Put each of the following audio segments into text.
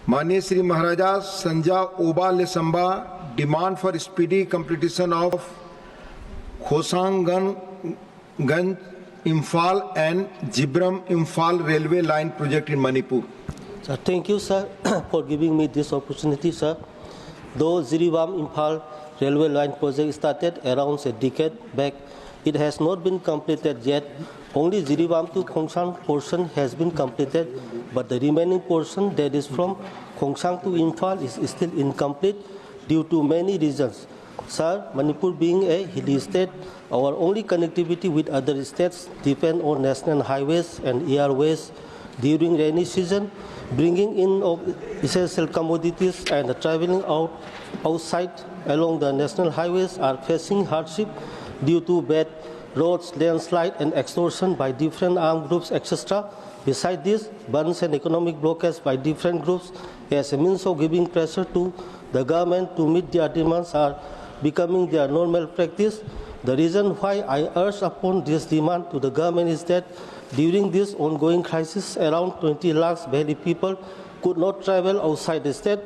माननीय श्री महाराजा Sanajaoba Leishemba demand for speedy completion of Khosangganj Imphal and Jibram Imphal railway line project in Manipur. Sir, thank you, sir, for giving me this opportunity, sir. Though Jibram Imphal railway line project started around a decade back, it has not been completed yet. Only Jibram to Khongsang portion has been completed, but the remaining portion, that is from Khongsang to Imphal, is still incomplete due to many reasons. Sir, Manipur being a hilly state, our only connectivity with other states depend on national highways and airways during rainy season. Bringing in of essential commodities and traveling outside along the national highways are facing hardship due to bad roads, landslide, and extortion by different armed groups, etc. Besides this, bans and economic blockades by different groups as a means of giving pressure to the government to meet their demands are becoming their normal practice. The reason why I urge upon this demand to the government is that during this ongoing crisis, around 20 lakhs Valley people could not travel outside the state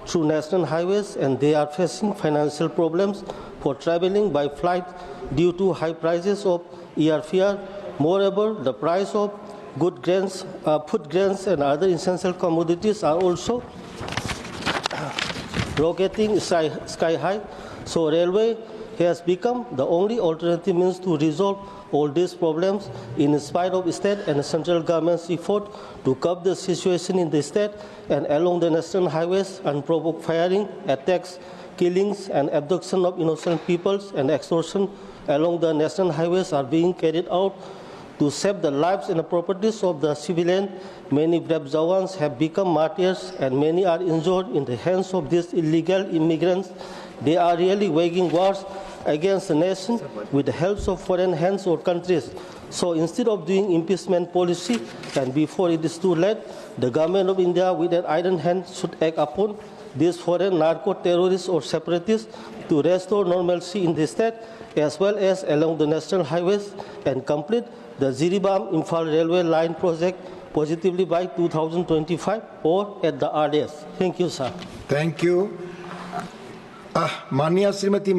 through national highways, and they are facing financial problems for traveling by flight due to high prices of airfare. Moreover, the price of food grains and other essential commodities are also rocketing sky high. So railway has become the only alternative means to resolve all these problems in spite of state and central government's effort to curb the situation in the state and along the national highways. Unprovoked firing, attacks, killings and abduction of innocent peoples and extortion along the national highways are being carried out to save the lives and the properties of the civilian. Many brave Jawans have become martyrs and many are injured in the hands of these illegal immigrants. They are really waging wars against the nation with the help of foreign hands or countries. So instead of doing impeachment policy, and before it is too late, the government of India with an iron hand should act upon these foreign narco-terrorists or separatists to restore normalcy in the state as well as along the national highways and complete the Jibram Imphal railway line project positively by 2025 or at the earliest. Thank you, sir. Thank you. माननीय श्रीमती